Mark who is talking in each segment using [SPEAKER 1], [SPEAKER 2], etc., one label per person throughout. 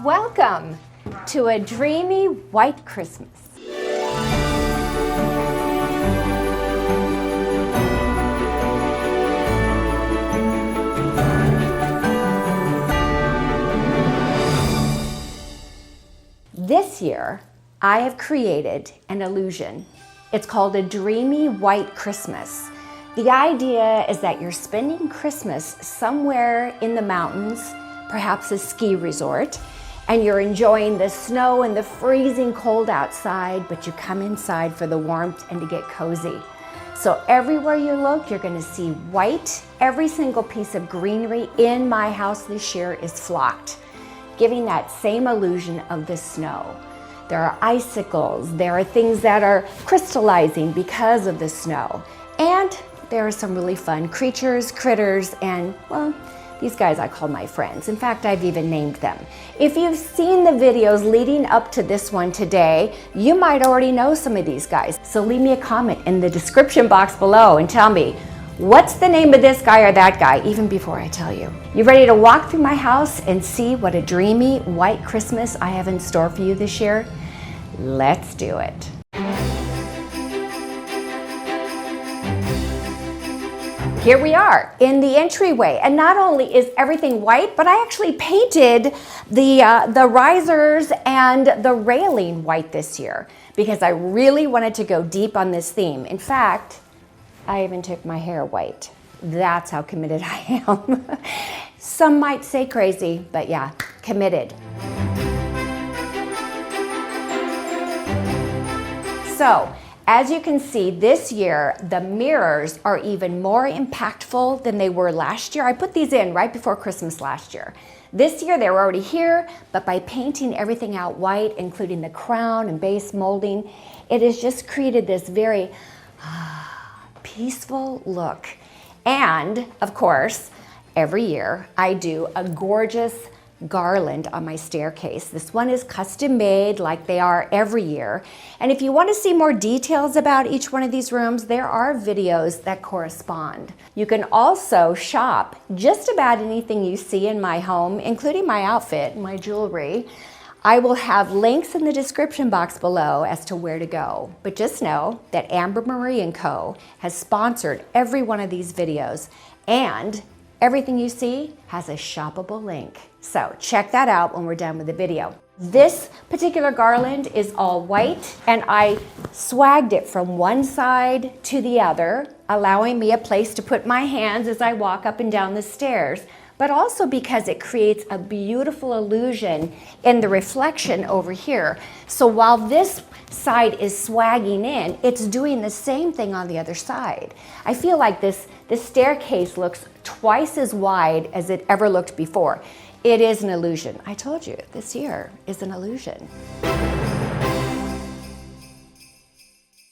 [SPEAKER 1] Welcome to a dreamy white Christmas. This year, I have created an illusion. It's called a Dreamy White Christmas. The idea is that you're spending Christmas somewhere in the mountains, perhaps a ski resort, and you're enjoying the snow and the freezing cold outside, but you come inside for the warmth and to get cozy. So everywhere you look, you're gonna see white. Every single piece of greenery in my house this year is flocked, giving that same illusion of the snow. There are icicles, there are things that are crystallizing because of the snow. And there are some really fun creatures, critters, and well, these guys I call my friends. In fact, I've even named them. If you've seen the videos leading up to this one today, you might already know some of these guys. So leave me a comment in the description box below and tell me, what's the name of this guy or that guy, even before I tell you. You ready to walk through my house and see what a dreamy white Christmas I have in store for you this year? Let's do it. Here we are in the entryway, and not only is everything white, but I actually painted the risers and the railing white this year because I really wanted to go deep on this theme. In fact, I even took my hair white. That's how committed I am. Some might say crazy, but yeah, committed. So, as you can see, this year, the mirrors are even more impactful than they were last year. I put these in right before Christmas last year. This year, they were already here, but by painting everything out white, including the crown and base molding, it has just created this very peaceful look. And, of course, every year, I do a gorgeous garland on my staircase. This one is custom made like they are every year. And if you want to see more details about each one of these rooms, there are videos that correspond. You can also shop just about anything you see in my home, including my outfit and my jewelry. I will have links in the description box below as to where to go. But just know that Amber Marie & Co. has sponsored every one of these videos, and everything you see has a shoppable link. So check that out when we're done with the video. This particular garland is all white, and I swagged it from one side to the other, allowing me a place to put my hands as I walk up and down the stairs, but also because it creates a beautiful illusion in the reflection over here. So while this side is swagging in, it's doing the same thing on the other side. I feel like this staircase looks twice as wide as it ever looked before. It is an illusion. I told you, this year is an illusion.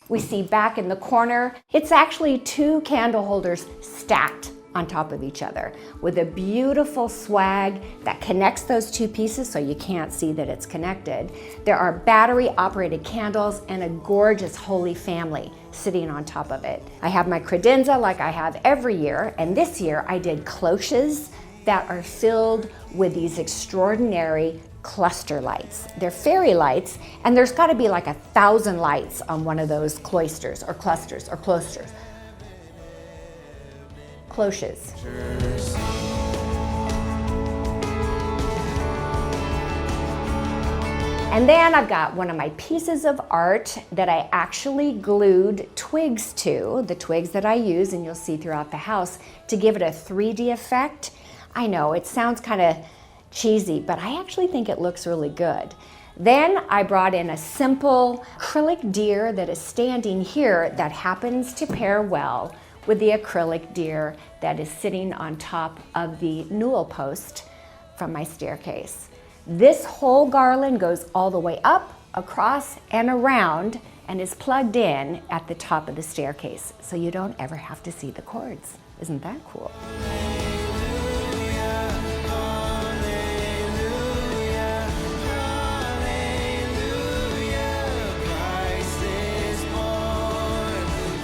[SPEAKER 1] We see back in the corner, it's actually two candle holders stacked on top of each other with a beautiful swag that connects those two pieces so you can't see that it's connected. There are battery operated candles and a gorgeous Holy Family sitting on top of it. I have my credenza like I have every year, and this year I did cloches that are filled with these extraordinary cluster lights. They're fairy lights, and there's gotta be like 1,000 lights on one of those cloisters or clusters or cloisters. Cloches. And then I've got one of my pieces of art that I actually glued twigs to, the twigs that I use and you'll see throughout the house, to give it a 3D effect. I know it sounds kind of cheesy, but I actually think it looks really good. Then I brought in a simple acrylic deer that is standing here that happens to pair well with the acrylic deer that is sitting on top of the newel post from my staircase. This whole garland goes all the way up, across, and around, and is plugged in at the top of the staircase, so you don't ever have to see the cords. Isn't that cool?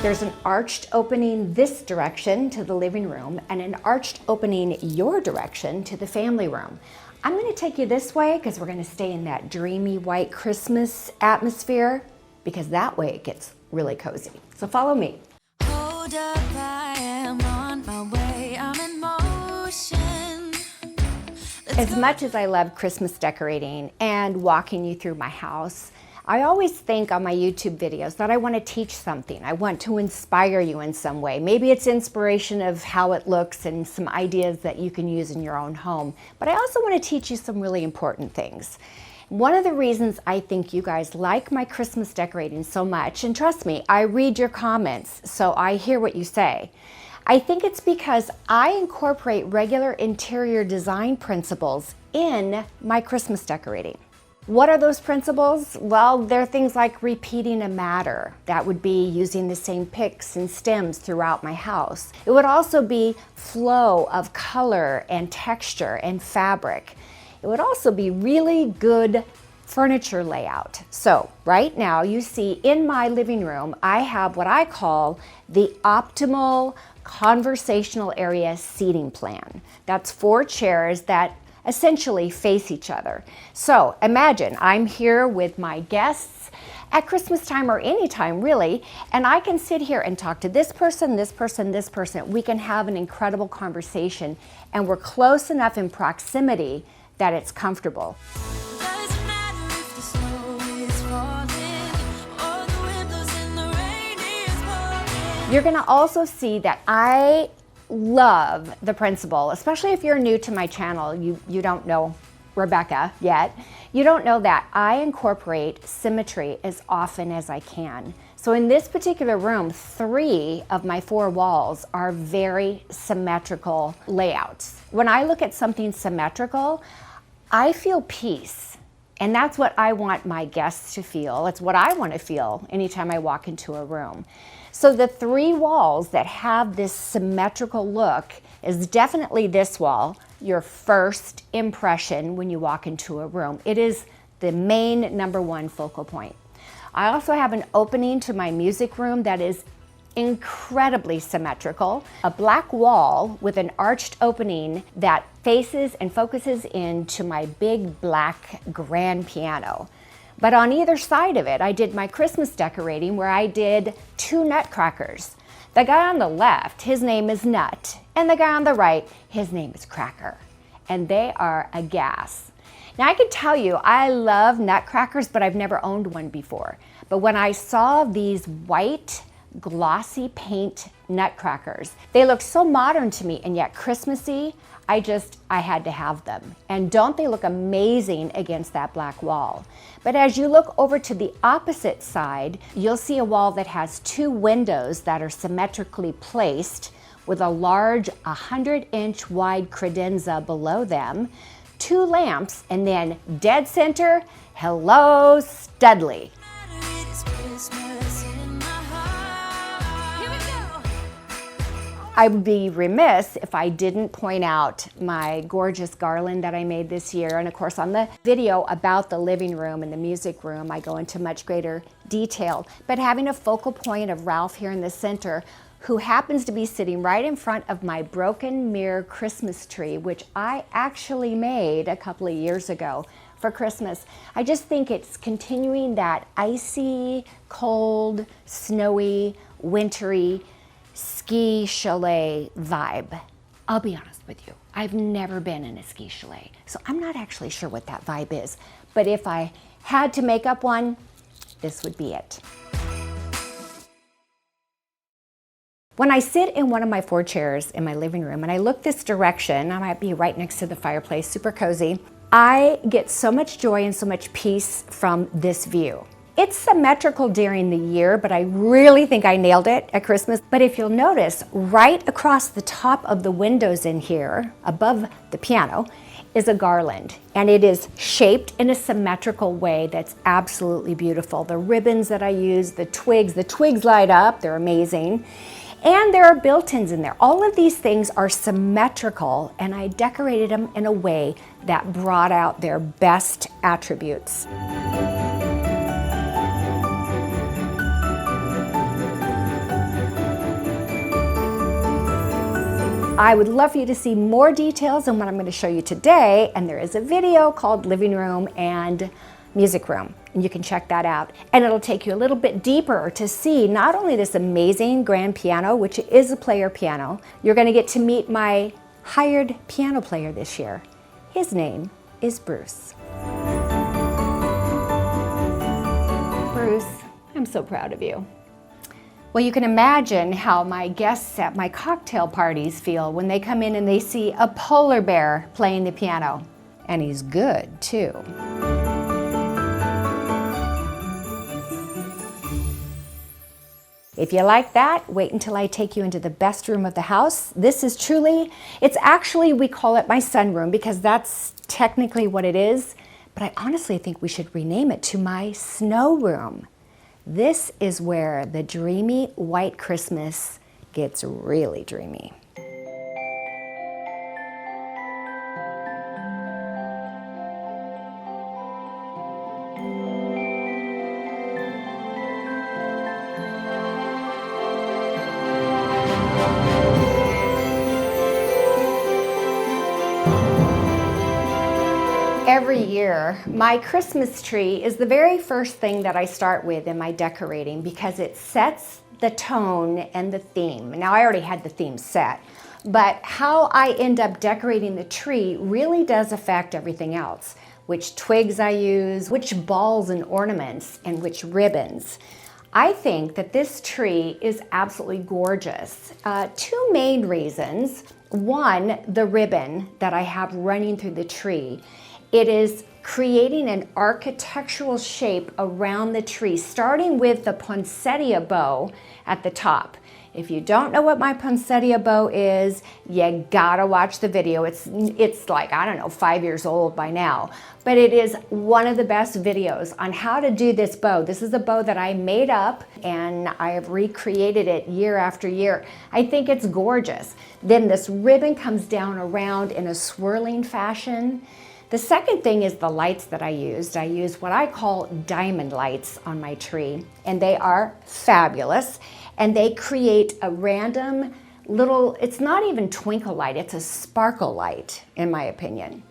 [SPEAKER 1] There's an arched opening this direction to the living room and an arched opening your direction to the family room. I'm going to take you this way because we're going to stay in that dreamy white Christmas atmosphere, because that way it gets really cozy. So follow me.
[SPEAKER 2] Hold up, I am on my way, I'm in motion.
[SPEAKER 1] As much as I love Christmas decorating and walking you through my house, I always think on my YouTube videos that I want to teach something. I want to inspire you in some way. Maybe it's inspiration of how it looks and some ideas that you can use in your own home. But I also want to teach you some really important things. One of the reasons I think you guys like my Christmas decorating so much, and trust me, I read your comments, so I hear what you say. I think it's because I incorporate regular interior design principles in my Christmas decorating. What are those principles? Well, they're things like repeating a matter. That would be using the same picks and stems throughout my house. It would also be flow of color and texture and fabric. It would also be really good furniture layout. So right now you see in my living room, I have what I call the optimal conversational area seating plan. That's 4 chairs that essentially face each other. So imagine I'm here with my guests at Christmas time or any time really, and I can sit here and talk to this person, this person, this person. We can have an incredible conversation, and we're close enough in proximity that it's comfortable.
[SPEAKER 2] Doesn't matter if the snow is falling or the windows and the rain is pouring.
[SPEAKER 1] You're gonna also see that I love the principle, especially if you're new to my channel, you don't know Rebecca yet. You don't know that I incorporate symmetry as often as I can. So in this particular room, 3 of my 4 walls are very symmetrical layouts. When I look at something symmetrical, I feel peace. And that's what I want my guests to feel. It's what I want to feel anytime I walk into a room. So the 3 walls that have this symmetrical look is definitely this wall, your first impression when you walk into a room. It is the main #1 focal point. I also have an opening to my music room that is incredibly symmetrical. A black wall with an arched opening that faces and focuses into my big black grand piano. But on either side of it, I did my Christmas decorating where I did 2 nutcrackers. The guy on the left, his name is Nut, and the guy on the right, his name is Cracker. And they are a gas. Now I can tell you, I love nutcrackers, but I've never owned one before. But when I saw these white, glossy paint nutcrackers, they look so modern to me and yet Christmassy. I had to have them. And don't they look amazing against that black wall? But as you look over to the opposite side, you'll see a wall that has 2 windows that are symmetrically placed with a large 100-inch wide credenza below them, 2 lamps, and then dead center, hello, Studley.
[SPEAKER 2] It is Christmas in my heart. Here we go.
[SPEAKER 1] I would be remiss if I didn't point out my gorgeous garland that I made this year. And of course, on the video about the living room and the music room, I go into much greater detail. But having a focal point of Ralph here in the center, who happens to be sitting right in front of my broken mirror Christmas tree, which I actually made a couple of years ago for Christmas. I just think it's continuing that icy, cold, snowy, wintry, ski chalet vibe. I'll be honest with you, I've never been in a ski chalet, so I'm not actually sure what that vibe is. But if I had to make up one, this would be it. When I sit in one of my 4 chairs in my living room and I look this direction, I might be right next to the fireplace, super cozy, I get so much joy and so much peace from this view. It's symmetrical during the year, but I really think I nailed it at Christmas. But if you'll notice, right across the top of the windows in here, above the piano, is a garland. And it is shaped in a symmetrical way that's absolutely beautiful. The ribbons that I use, the twigs light up, they're amazing. And there are built-ins in there. All of these things are symmetrical, and I decorated them in a way that brought out their best attributes. I would love for you to see more details on what I'm going to show you today, and there is a video called Living Room and Music Room, and you can check that out. And it'll take you a little bit deeper to see not only this amazing grand piano, which is a player piano, you're going to get to meet my hired piano player this year. His name is Bruce. Bruce, I'm so proud of you. Well, you can imagine how my guests at my cocktail parties feel when they come in and they see a polar bear playing the piano. And he's good, too. If you like that, wait until I take you into the best room of the house. This is truly, it's actually, we call it my sunroom because that's technically what it is. But I honestly think we should rename it to my snow room. This is where the Dreamy White Christmas gets really dreamy. Every year, my Christmas tree is the very first thing that I start with in my decorating because it sets the tone and the theme. Now, I already had the theme set, but how I end up decorating the tree really does affect everything else. Which twigs I use, which balls and ornaments, and which ribbons. I think that this tree is absolutely gorgeous. Two main reasons. One, the ribbon that I have running through the tree. It is creating an architectural shape around the tree, starting with the poinsettia bow at the top. If you don't know what my poinsettia bow is, you gotta watch the video. It's like, I don't know, 5 years old by now. But it is one of the best videos on how to do this bow. This is a bow that I made up and I have recreated it year after year. I think it's gorgeous. Then this ribbon comes down around in a swirling fashion. The second thing is the lights that I used. I used what I call diamond lights on my tree, and they are fabulous. And they create a random little, it's not even twinkle light, it's a sparkle light, in my opinion.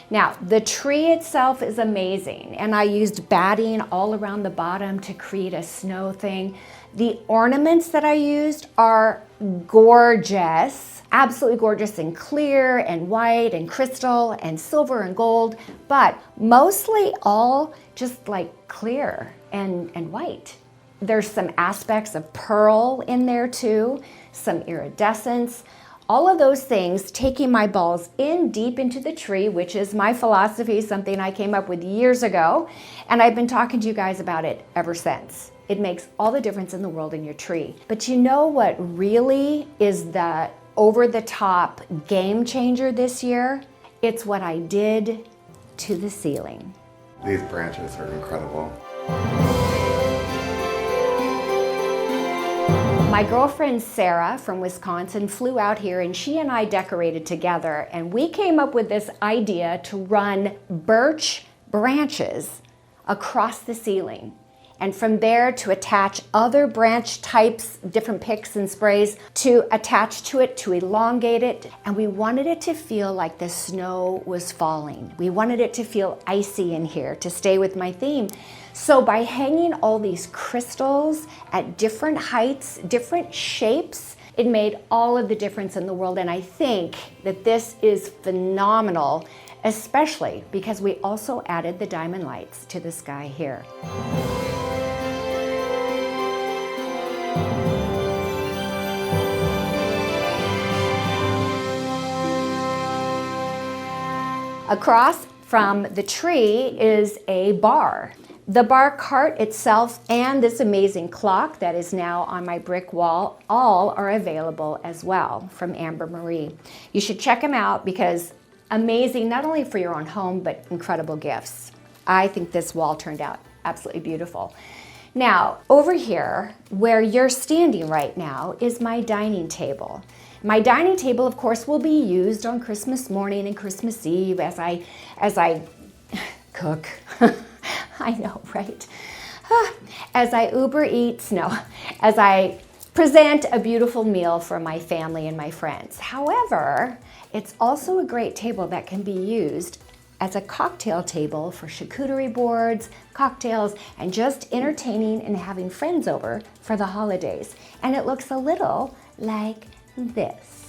[SPEAKER 1] Now, the tree itself is amazing, and I used batting all around the bottom to create a snow thing. The ornaments that I used are gorgeous, absolutely gorgeous, and clear and white and crystal and silver and gold, but mostly all just like clear and white. There's some aspects of pearl in there too, some iridescence, all of those things, taking my balls in deep into the tree, which is my philosophy, something I came up with years ago, and I've been talking to you guys about it ever since. It makes all the difference in the world in your tree. But you know what really is the over-the-top game changer this year? It's what I did to the ceiling.
[SPEAKER 3] These branches are incredible.
[SPEAKER 1] My girlfriend Sarah from Wisconsin flew out here and she and I decorated together, and we came up with this idea to run birch branches across the ceiling, and from there to attach other branch types, different picks and sprays to attach to it, to elongate it. And we wanted it to feel like the snow was falling. We wanted it to feel icy in here to stay with my theme. So by hanging all these crystals at different heights, different shapes, it made all of the difference in the world. And I think that this is phenomenal, especially because we also added the diamond lights to the sky here. Across from the tree is a bar. The bar cart itself and this amazing clock that is now on my brick wall all are available as well from Amber Marie. You should check them out because amazing, not only for your own home, but incredible gifts. I think this wall turned out absolutely beautiful. Now, over here, where you're standing right now, is my dining table. My dining table, of course, will be used on Christmas morning and Christmas Eve as I cook. I know, right? As I Uber Eats, no, as I present a beautiful meal for my family and my friends. However, it's also a great table that can be used as a cocktail table for charcuterie boards, cocktails, and just entertaining and having friends over for the holidays. And it looks a little like this.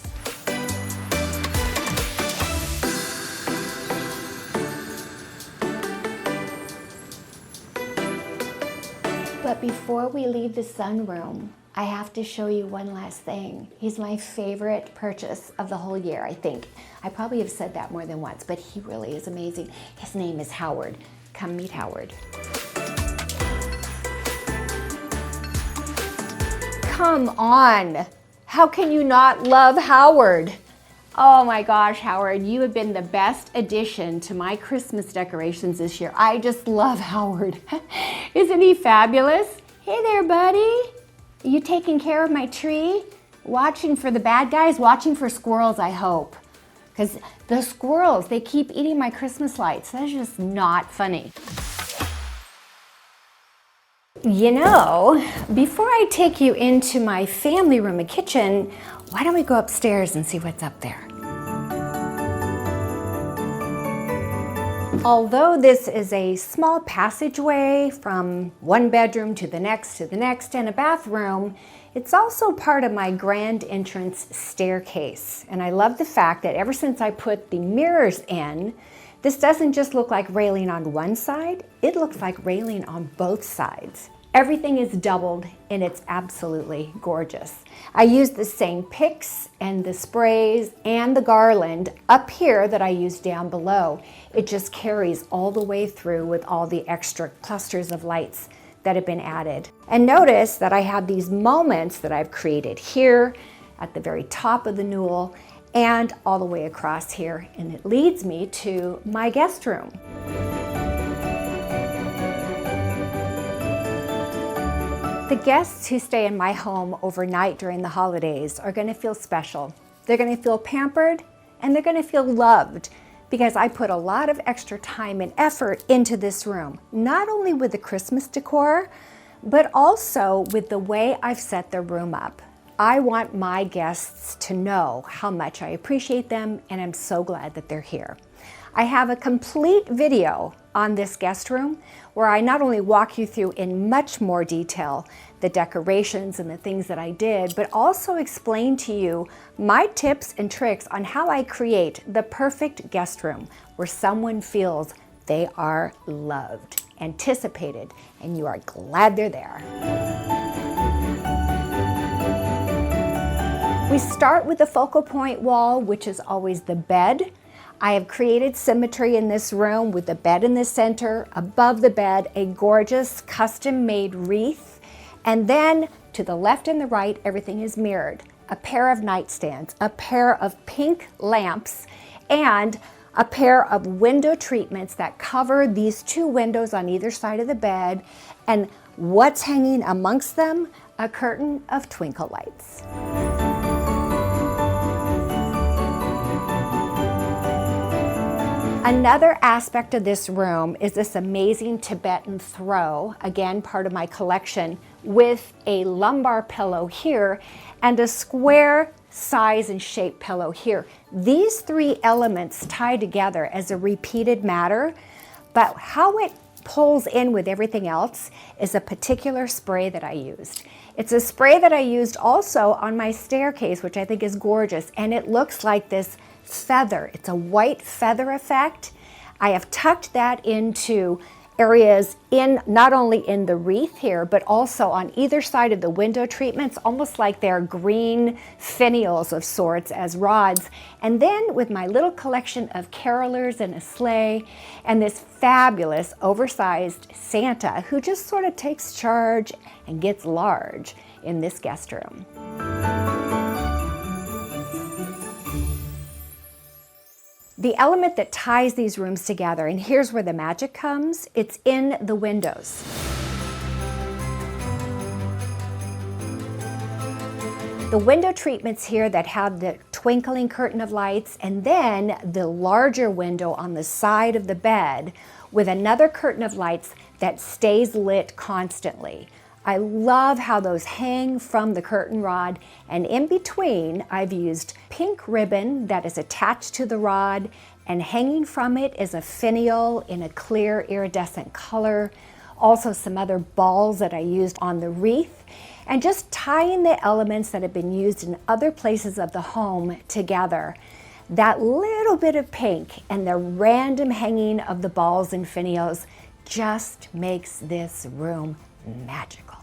[SPEAKER 1] But before we leave the sunroom, I have to show you one last thing. He's my favorite purchase of the whole year, I think. I probably have said that more than once, but he really is amazing. His name is Howard. Come meet Howard. Come on. How can you not love Howard? Oh my gosh, Howard, you have been the best addition to my Christmas decorations this year. I just love Howard. Isn't he fabulous? Hey there, buddy. Are you taking care of my tree? Watching for the bad guys? Watching for squirrels, I hope. Because the squirrels, they keep eating my Christmas lights. That's just not funny. You know, before I take you into my family room and kitchen, why don't we go upstairs and see what's up there? Although this is a small passageway from one bedroom to the next, and a bathroom, it's also part of my grand entrance staircase. And I love the fact that ever since I put the mirrors in, this doesn't just look like railing on one side, it looks like railing on both sides. Everything is doubled and it's absolutely gorgeous. I used the same picks and the sprays and the garland up here that I used down below. It just carries all the way through with all the extra clusters of lights that have been added. And notice that I have these moments that I've created here at the very top of the newel and all the way across here, and it leads me to my guest room. The guests who stay in my home overnight during the holidays are going to feel special. They're going to feel pampered and they're going to feel loved because I put a lot of extra time and effort into this room, not only with the Christmas decor, but also with the way I've set the room up. I want my guests to know how much I appreciate them, and I'm so glad that they're here. I have a complete video on this guest room where I not only walk you through in much more detail the decorations and the things that I did, but also explain to you my tips and tricks on how I create the perfect guest room where someone feels they are loved, anticipated, and you are glad they're there. We start with the focal point wall, which is always the bed. I have created symmetry in this room with the bed in the center, above the bed, a gorgeous custom-made wreath, and then to the left and the right, everything is mirrored. A pair of nightstands, a pair of pink lamps, and a pair of window treatments that cover these two windows on either side of the bed, and what's hanging amongst them? A curtain of twinkle lights. Another aspect of this room is this amazing Tibetan throw, again part of my collection, with a lumbar pillow here and a square size and shape pillow here. These three elements tie together as a repeated matter, but how it pulls in with everything else is a particular spray that I used. It's a spray that I used also on my staircase, which I think is gorgeous, and it looks like this feather. It's a white feather effect. I have tucked that into areas in not only in the wreath here, but also on either side of the window treatments, almost like they're green finials of sorts as rods. And then with my little collection of carolers and a sleigh and this fabulous oversized Santa who just sort of takes charge and gets large in this guest room. The element that ties these rooms together, and here's where the magic comes, it's in the windows. The window treatments here that have the twinkling curtain of lights, and then the larger window on the side of the bed with another curtain of lights that stays lit constantly. I love how those hang from the curtain rod, and in between I've used pink ribbon that is attached to the rod, and hanging from it is a finial in a clear iridescent color. Also some other balls that I used on the wreath, and just tying the elements that have been used in other places of the home together. That little bit of pink and the random hanging of the balls and finials just makes this room magical.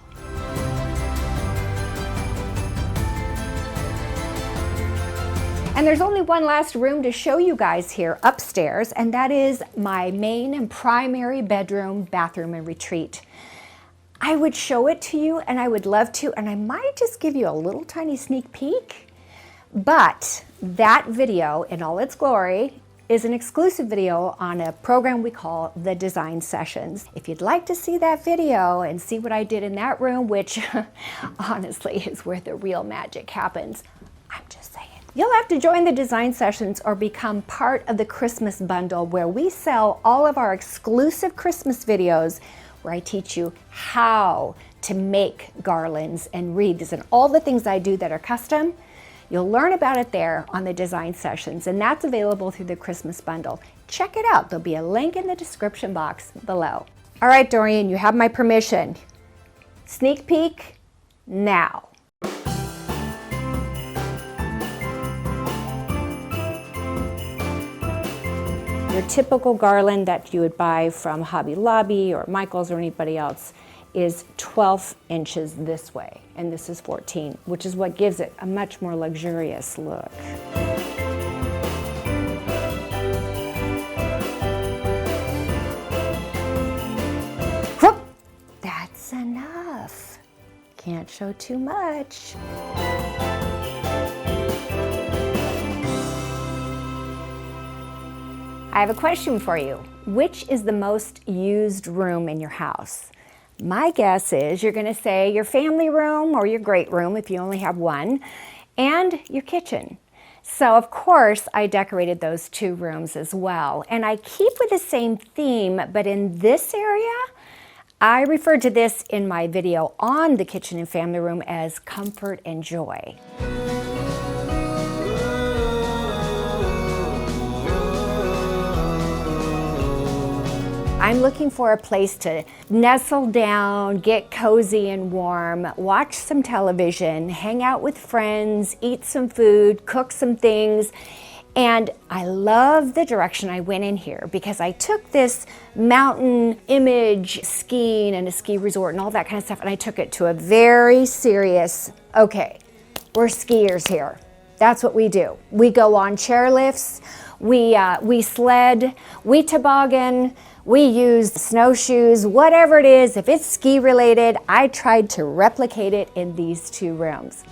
[SPEAKER 1] And there's only one last room to show you guys here upstairs, and that is my main and primary bedroom, bathroom, and retreat. I would show it to you, and I would love to, and I might just give you a little tiny sneak peek, but that video in all its glory is an exclusive video on a program we call the Design Sessions. If you'd like to see that video and see what I did in that room, which honestly is where the real magic happens, I'm just saying. You'll have to join the Design Sessions or become part of the Christmas bundle, where we sell all of our exclusive Christmas videos, where I teach you how to make garlands and wreaths and all the things I do that are custom. You'll learn about it there on the Design Sessions, and that's available through the Christmas bundle. Check it out. There'll be a link in the description box below. All right, Dorian, you have my permission. Sneak peek now. Your typical garland that you would buy from Hobby Lobby or Michael's or anybody else is 12 inches this way, and this is 14, which is what gives it a much more luxurious look. Whoop! That's enough. Can't show too much. I have a question for you. Which is the most used room in your house? My guess is you're gonna say your family room or your great room if you only have one, and your kitchen. So of course I decorated those two rooms as well. And I keep with the same theme, but in this area, I referred to this in my video on the kitchen and family room as comfort and joy. I'm looking for a place to nestle down, get cozy and warm, watch some television, hang out with friends, eat some food, cook some things. And I love the direction I went in here, because I took this mountain image, skiing and a ski resort and all that kind of stuff, and I took it to a very serious, okay, we're skiers here. That's what we do. We go on chairlifts, we sled, we toboggan, we use snowshoes, whatever it is. If it's ski related, I tried to replicate it in these two rooms.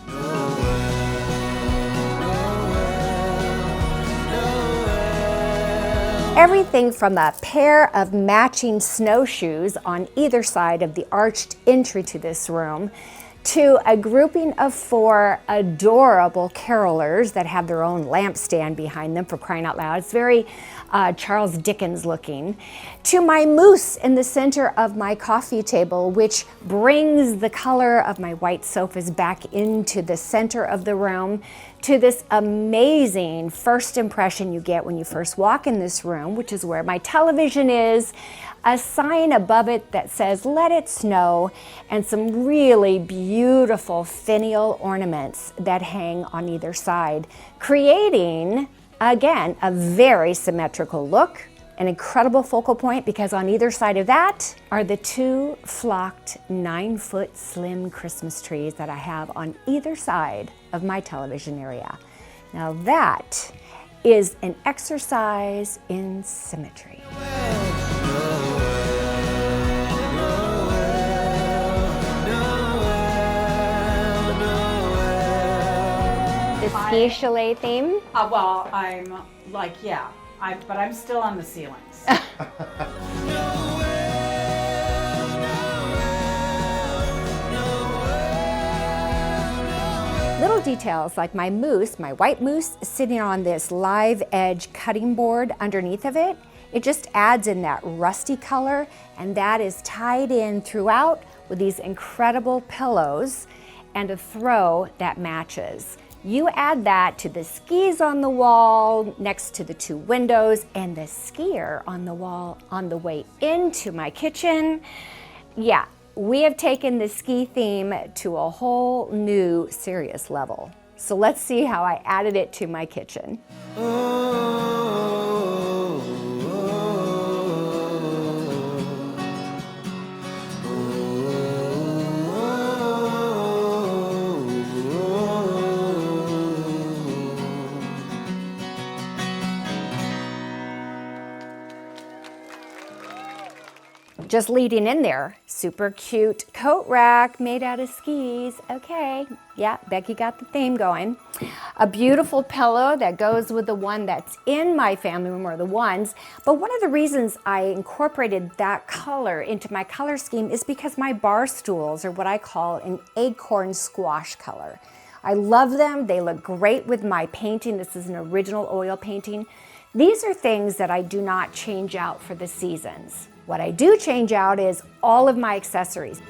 [SPEAKER 1] Everything from a pair of matching snowshoes on either side of the arched entry to this room, to a grouping of 4 adorable carolers that have their own lampstand behind them, for crying out loud. It's very Charles Dickens looking. To my moose in the center of my coffee table, which brings the color of my white sofas back into the center of the room. To this amazing first impression you get when you first walk in this room, which is where my television is, a sign above it that says "Let it snow," and some really beautiful finial ornaments that hang on either side, creating, again, a very symmetrical look, an incredible focal point, because on either side of that are the 2 flocked 9-foot slim Christmas trees that I have on either side of my television area. Now that is an exercise in symmetry. The ski chalet theme?
[SPEAKER 4] Well, I'm like, yeah, but I'm still on the ceilings.
[SPEAKER 1] Little details like my moose, my white moose, sitting on this live edge cutting board underneath of it. It just adds in that rusty color, and that is tied in throughout with these incredible pillows and a throw that matches. You add that to the skis on the wall next to the two windows and the skier on the wall on the way into my kitchen. Yeah, we have taken the ski theme to a whole new serious level. So let's see how I added it to my kitchen. Just leading in there, super cute coat rack made out of skis. Okay, yeah, Becky got the theme going. A beautiful pillow that goes with the one that's in my family room, or the ones. But one of the reasons I incorporated that color into my color scheme is because my bar stools are what I call an acorn squash color. I love them. They look great with my painting. This is an original oil painting. These are things that I do not change out for the seasons. What I do change out is all of my accessories.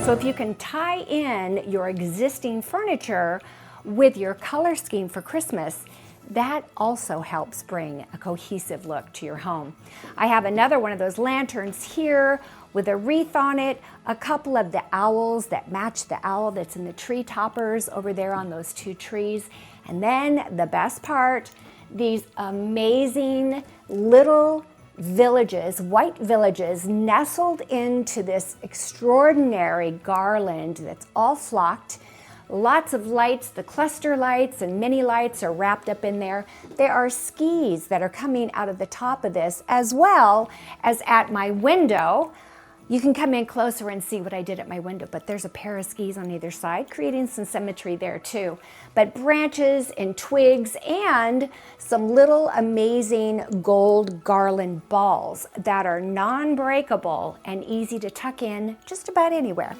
[SPEAKER 1] So if you can tie in your existing furniture with your color scheme for Christmas, that also helps bring a cohesive look to your home. I have another one of those lanterns here with a wreath on it, a couple of the owls that match the owl that's in the tree toppers over there on those two trees. And then the best part, these amazing little villages, white villages, nestled into this extraordinary garland that's all flocked. Lots of lights, the cluster lights and mini lights are wrapped up in there. There are skis that are coming out of the top of this, as well as at my window. You can come in closer and see what I did at my window, but there's a pair of skis on either side, creating some symmetry there too. But branches and twigs and some little amazing gold garland balls that are non-breakable and easy to tuck in just about anywhere.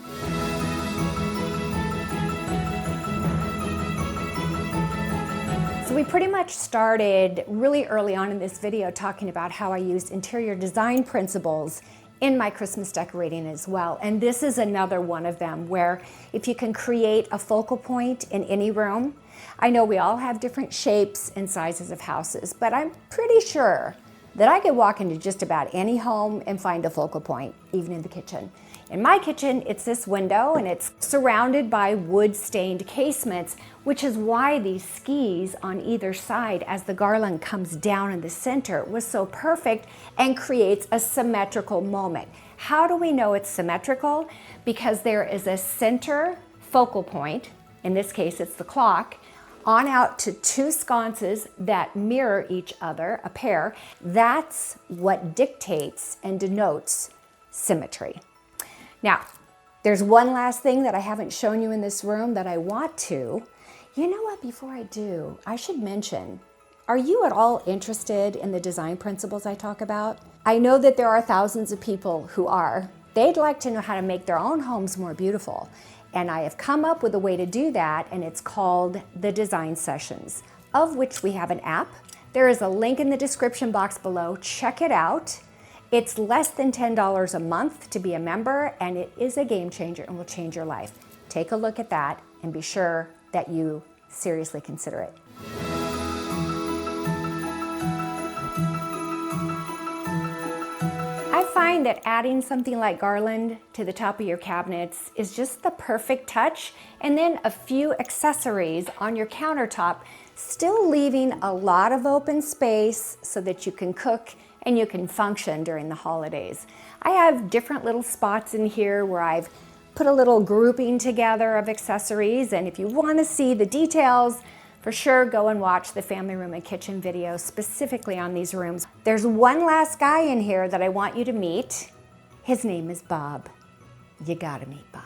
[SPEAKER 1] So we pretty much started really early on in this video talking about how I used interior design principles in my Christmas decorating as well. And this is another one of them where if you can create a focal point in any room, I know we all have different shapes and sizes of houses, but I'm pretty sure that I could walk into just about any home and find a focal point, even in the kitchen. In my kitchen, it's this window and it's surrounded by wood-stained casements, which is why these skis on either side as the garland comes down in the center was so perfect and creates a symmetrical moment. How do we know it's symmetrical? Because there is a center focal point, in this case it's the clock, on out to two sconces that mirror each other, a pair. That's what dictates and denotes symmetry. Now, there's one last thing that I haven't shown you in this room that I want to. You know what, before I do, I should mention, are you at all interested in the design principles I talk about? I know that there are thousands of people who are. They'd like to know how to make their own homes more beautiful. And I have come up with a way to do that, and it's called the Design Sessions, of which we have an app. There is a link in the description box below. Check it out. It's less than $10 a month to be a member, and it is a game changer and will change your life. Take a look at that and be sure that you seriously consider it. I find that adding something like garland to the top of your cabinets is just the perfect touch, and then a few accessories on your countertop, still leaving a lot of open space so that you can cook and you can function during the holidays. I have different little spots in here where I've put a little grouping together of accessories, and if you want to see the details, for sure go and watch the family room and kitchen video specifically on these rooms. There's one last guy in here that I want you to meet. His name is Bob. You gotta meet Bob.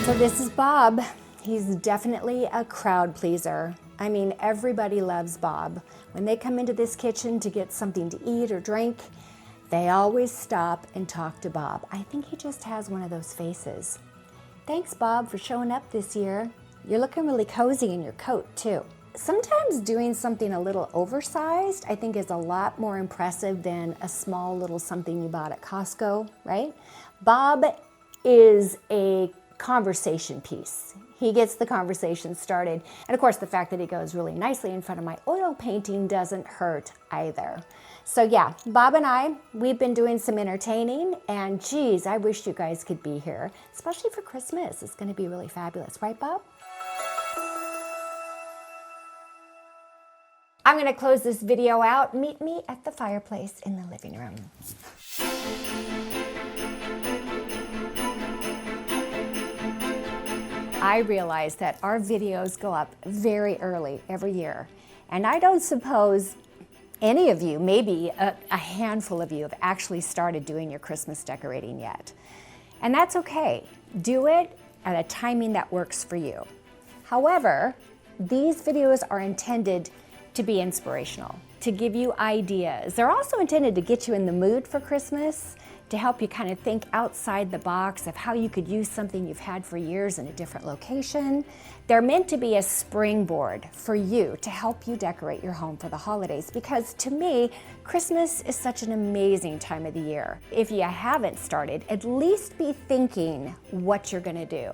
[SPEAKER 1] So this is Bob. He's definitely a crowd pleaser. I mean, everybody loves Bob. When they come into this kitchen to get something to eat or drink, they always stop and talk to Bob. I think he just has one of those faces Thanks, Bob, for showing up this year. You're looking really cozy in your coat, too. Sometimes doing something a little oversized, I think, is a lot more impressive than a small little something you bought at Costco, right? Bob is a conversation piece. He gets the conversation started. And of course, the fact that he goes really nicely in front of my oil painting doesn't hurt either. So yeah, Bob and I, we've been doing some entertaining, and geez, I wish you guys could be here, especially for Christmas. It's gonna be really fabulous, right, Bob? I'm gonna close this video out. Meet me at the fireplace in the living room. I realize that our videos go up very early every year, and I don't suppose any of you, maybe a handful of you, have actually started doing your Christmas decorating yet. And that's okay. Do it at a timing that works for you. However, these videos are intended to be inspirational, to give you ideas. They're also intended to get you in the mood for Christmas, to help you kind of think outside the box of how you could use something you've had for years in a different location. They're meant to be a springboard for you to help you decorate your home for the holidays, because to me, Christmas is such an amazing time of the year. If you haven't started, at least be thinking what you're gonna do.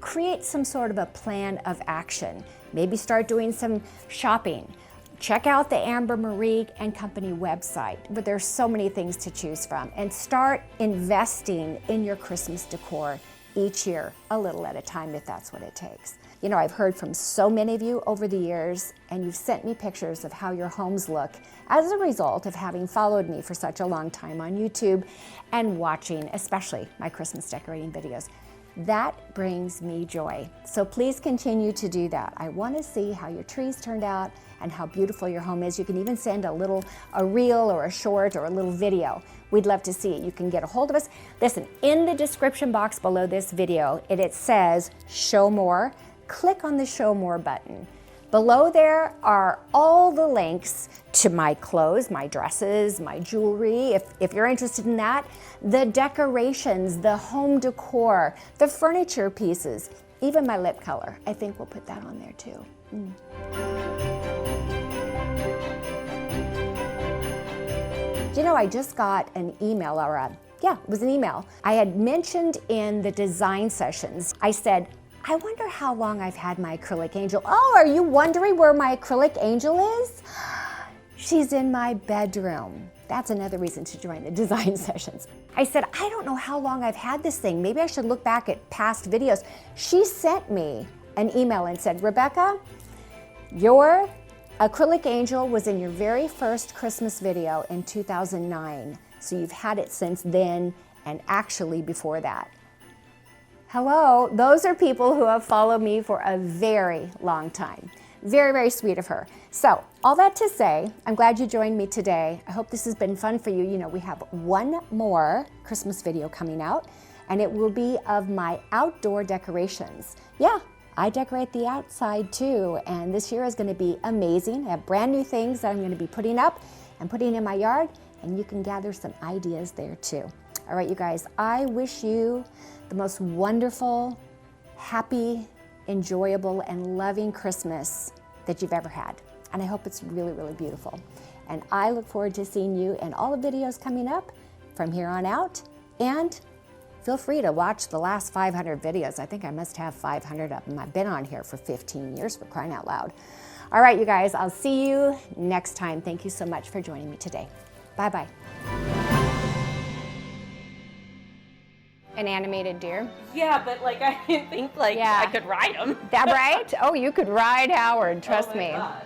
[SPEAKER 1] Create some sort of a plan of action. Maybe start doing some shopping. Check out the Amber Marie and Company website, but there's so many things to choose from, and start investing in your Christmas decor each year, a little at a time, if that's what it takes. You know, I've heard from so many of you over the years, and you've sent me pictures of how your homes look as a result of having followed me for such a long time on YouTube and watching, especially my Christmas decorating videos. That brings me joy. So please continue to do that. I want to see how your trees turned out and how beautiful your home is. You can even send a reel or a short or a little video. We'd love to see it. You can get a hold of us. Listen, in the description box below this video, it says show more. Click on the show more button. Below there are all the links to my clothes, my dresses, my jewelry, if you're interested in that, the decorations, the home decor, the furniture pieces, even my lip color. I think we'll put that on there too. You know, I just got an email, it was an email. I had mentioned in the design sessions, I said, I wonder how long I've had my acrylic angel. Oh, are you wondering where my acrylic angel is? She's in my bedroom. That's another reason to join the design sessions. I said, I don't know how long I've had this thing. Maybe I should look back at past videos. She sent me an email and said, Rebecca, your acrylic angel was in your very first Christmas video in 2009. So you've had it since then, and actually before that. Hello, those are people who have followed me for a very long time. Very, very sweet of her. So, all that to say, I'm glad you joined me today. I hope this has been fun for you. You know, we have one more Christmas video coming out, and it will be of my outdoor decorations. Yeah, I decorate the outside too, and this year is gonna be amazing. I have brand new things that I'm gonna be putting up and putting in my yard, and you can gather some ideas there too. All right, you guys, I wish you the most wonderful, happy, enjoyable, and loving Christmas that you've ever had. And I hope it's really, really beautiful. And I look forward to seeing you in all the videos coming up from here on out. And feel free to watch the last 500 videos. I think I must have 500 of them. I've been on here for 15 years, for crying out loud. All right, you guys, I'll see you next time. Thank you so much for joining me today. Bye-bye. An animated deer?
[SPEAKER 4] Yeah, but like I didn't think
[SPEAKER 1] Yeah.
[SPEAKER 4] I could ride them.
[SPEAKER 1] That right? Oh, you could ride Howard, trust me.
[SPEAKER 4] God.